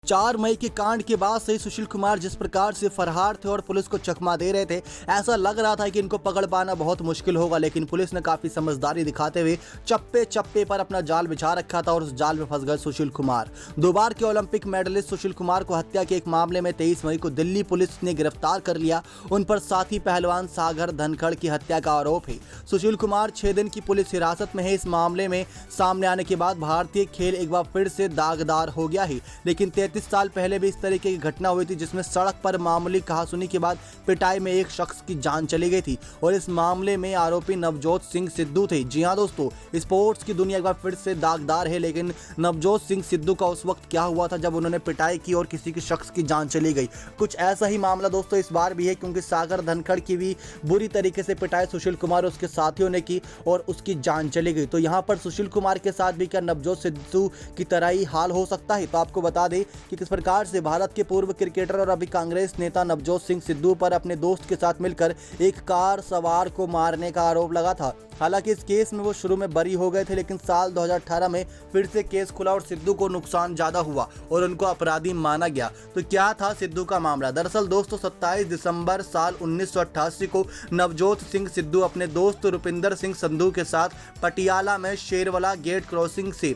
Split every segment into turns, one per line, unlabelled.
4 मई के कांड के बाद से सुशील कुमार जिस प्रकार से फरार थे और पुलिस को चकमा दे रहे थे, ऐसा लग रहा था कि इनको पकड़ पाना बहुत मुश्किल होगा। लेकिन पुलिस ने काफी समझदारी दिखाते हुए चप्पे चप्पे पर अपना जाल बिछा रखा था और उस जाल में फंस गए सुशील कुमार। 2 बार के ओलंपिक मेडलिस्ट सुशील कुमार को हत्या के एक मामले में 23 मई को दिल्ली पुलिस ने गिरफ्तार कर लिया। उन पर साथी पहलवान सागर धनखड़ की हत्या का आरोप है। सुशील कुमार 6 दिन की पुलिस हिरासत में है। इस मामले में सामने आने के बाद भारतीय खेल एक बार फिर से दागदार हो गया है। लेकिन 33 साल पहले भी इस तरीके की घटना हुई थी, जिसमें सड़क पर मामूली कहासुनी के बाद पिटाई में एक शख्स की जान चली गई थी और इस मामले में आरोपी नवजोत सिंह सिद्धू थे। जी हां दोस्तों, स्पोर्ट्स की दुनिया एक बार फिर से दागदार है। लेकिन नवजोत सिंह सिद्धू का उस वक्त क्या हुआ था जब उन्होंने पिटाई की और किसी की शख्स की जान चली गई। कुछ ऐसा ही मामला दोस्तों इस बार भी है, क्योंकि सागर धनखड़ की भी बुरी तरीके से पिटाई सुशील कुमार और उसके साथियों ने की और उसकी जान चली गई। तो यहाँ पर सुशील कुमार के साथ भी क्या नवजोत सिद्धू की तरह ही हाल हो सकता है? तो आपको बता दें कि किस प्रकार से भारत के पूर्व क्रिकेटर और अभी कांग्रेस नेता नवजोत सिंह सिद्धू पर अपने दोस्त के साथ मिलकर एक कार सवार को मारने का आरोप लगा था। हालांकि इस केस में वो शुरू में बरी हो गए थे, लेकिन साल 2018 में फिर से केस खुला और सिद्धू को नुकसान ज्यादा हुआ और उनको अपराधी माना गया। तो क्या था सिद्धू का मामला? दरअसल दोस्तों 27 दिसंबर साल 1988 को नवजोत सिंह सिद्धू अपने दोस्त रुपिंदर सिंह संधू के साथ पटियाला में शेरवाला गेट क्रॉसिंग से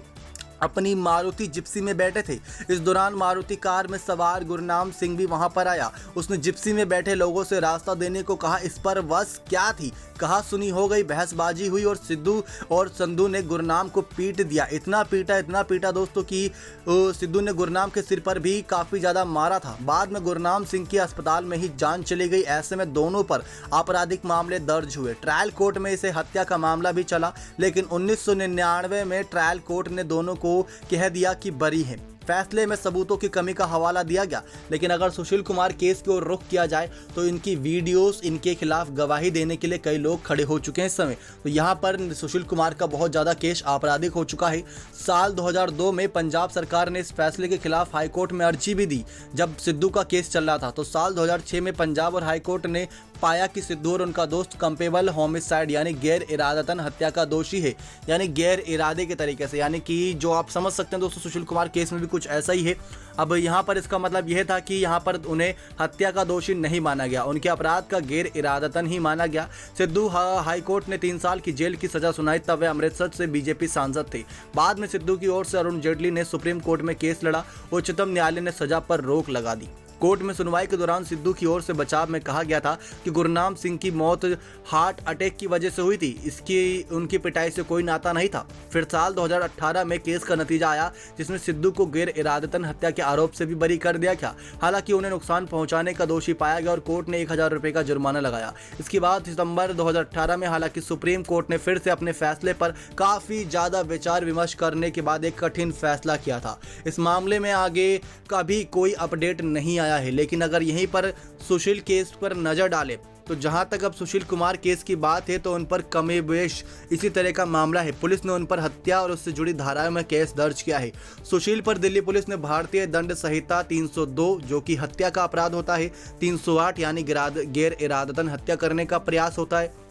अपनी मारुति जिप्सी में बैठे थे। इस दौरान मारुति कार में सवार गुरनाम सिंह भी वहां पर आया। उसने जिप्सी में बैठे लोगों से रास्ता देने को कहा। इस पर वस क्या थी, कहा सुनी हो गई, बहसबाजी हुई और सिद्धू और संधू ने गुरनाम को पीट दिया। इतना पीटा दोस्तों कि सिद्धू ने गुरनाम के सिर पर भी काफी ज्यादा मारा था। बाद में गुरनाम सिंह की अस्पताल में ही जान चली गई। ऐसे में दोनों पर आपराधिक मामले दर्ज हुए। ट्रायल कोर्ट में इसे हत्या का मामला भी चला, लेकिन 1999 में ट्रायल कोर्ट ने दोनों को कह दिया कि बरी है। फैसले में सबूतों की कमी का हवाला दिया गया। लेकिन अगर सुशील कुमार केस की ओर रुख किया जाए तो इनकी वीडियोस, इनके खिलाफ गवाही देने के लिए कई लोग खड़े हो चुके हैं इस समय। तो यहाँ पर सुशील कुमार का बहुत ज़्यादा केस आपराधिक हो चुका है। साल 2002 में पंजाब सरकार ने इस फैसले के खिलाफ हाईकोर्ट में अर्जी भी दी जब सिद्धू का केस चल रहा था। तो साल 2006 में पंजाब और हाईकोर्ट ने पाया कि सिद्धू और उनका दोस्त कंपेबल होमिसाइड यानी गैर इरादतन हत्या का दोषी है, यानी गैर इरादे के तरीके से, यानी कि जो आप समझ सकते हैं दोस्तों सुशील कुमार केस में भी कुछ ऐसा ही है। अब यहाँ पर इसका मतलब यह था कि यहाँ पर उन्हें हत्या का दोषी नहीं माना गया, उनके अपराध का गैर इरादतन ही माना गया। सिद्धू हाईकोर्ट ने 3 साल की जेल की सजा सुनाई, तब वे अमृतसर से बीजेपी सांसद थे। बाद में सिद्धू की ओर से अरुण जेटली ने सुप्रीम कोर्ट में केस लड़ा। उच्चतम न्यायालय ने सजा पर रोक लगा दी। कोर्ट में सुनवाई के दौरान सिद्धू की ओर से बचाव में कहा गया था कि गुरनाम सिंह की मौत हार्ट अटैक की वजह से हुई थी, इसकी उनकी पिटाई से कोई नाता नहीं था। फिर साल 2018 में केस का नतीजा आया, जिसमें सिद्धू को गैर इरादतन हत्या के आरोप से भी बरी कर दिया गया। हालांकि उन्हें नुकसान पहुंचाने का दोषी पाया गया और कोर्ट ने 1000 रुपए का जुर्माना लगाया। इसके बाद सितंबर 2018 में हालांकि सुप्रीम कोर्ट ने फिर से अपने फैसले पर काफी ज्यादा विचार विमर्श करने के बाद एक कठिन फैसला किया था। इस मामले में आगे कभी कोई अपडेट नहीं आया है, लेकिन अगर यहीं पर सुशील केस पर नजर डालें तो जहां तक अब सुशील कुमार केस की बात है तो उन पर कमेबेश इसी तरह का मामला है। पुलिस ने उन पर हत्या और उससे जुड़ी धाराओं में केस दर्ज किया है। सुशील पर दिल्ली पुलिस ने भारतीय दंड संहिता 302 जो कि हत्या का अपराध होता है, 308 यानी गैर इरादतन हत्या करने का प्रयास होता है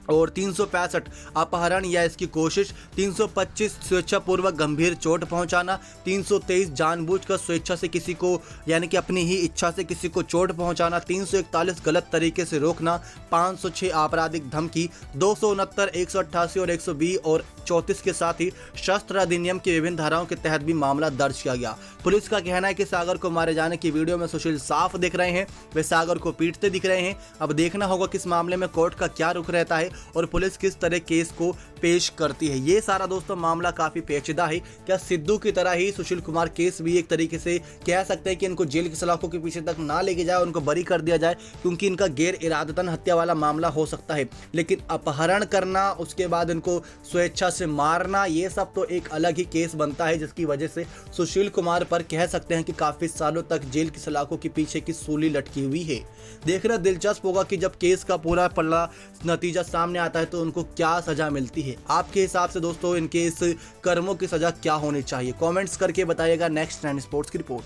और 365 अपहरण या इसकी कोशिश, 325 स्वेच्छापूर्वक गंभीर चोट पहुंचाना, 323 जानबूझकर स्वेच्छा से किसी को यानी कि अपनी ही इच्छा से किसी को चोट पहुंचाना, 341 गलत तरीके से रोकना, 506 आपराधिक धमकी, 269, 188 और 120 और 34 के साथ ही शस्त्र अधिनियम की विभिन्न धाराओं के तहत भी मामला दर्ज किया गया। पुलिस का कहना है कि सागर को मारे जाने की वीडियो में सुशील साफ दिख रहे हैं, वे सागर को पीटते दिख रहे हैं। अब देखना होगा कि इस मामले में कोर्ट का क्या रुख रहता है और पुलिस किस तरह केस को पेश करती है। ये सारा दोस्तों मामला काफी पेचीदा है। क्या सिद्धू की तरह ही सुशील कुमार केस भी एक तरीके से कह सकते हैं कि इनको जेल की सलाखों के पीछे तक ना लेके जाए, उनको बरी कर दिया जाए, क्योंकि इनका गैर इरादतन हत्या वाला मामला हो सकता है। लेकिन अपहरण करना, उसके बाद इनको स्वेच्छा से मारना, ये सब तो एक अलग ही केस बनता है, जिसकी वजह से सुशील कुमार पर कह सकते हैं कि काफी सालों तक जेल की सलाखों के पीछे की सूली लटकी हुई है। देखना दिलचस्प होगा कि जब केस का पूरा पल्ला नतीजा सामने आता है तो उनको क्या सजा मिलती है। आपके हिसाब से दोस्तों इनके इस कर्मों की सजा क्या होनी चाहिए? कमेंट्स करके बताइएगा। नेक्स्ट 9 स्पोर्ट्स की रिपोर्ट।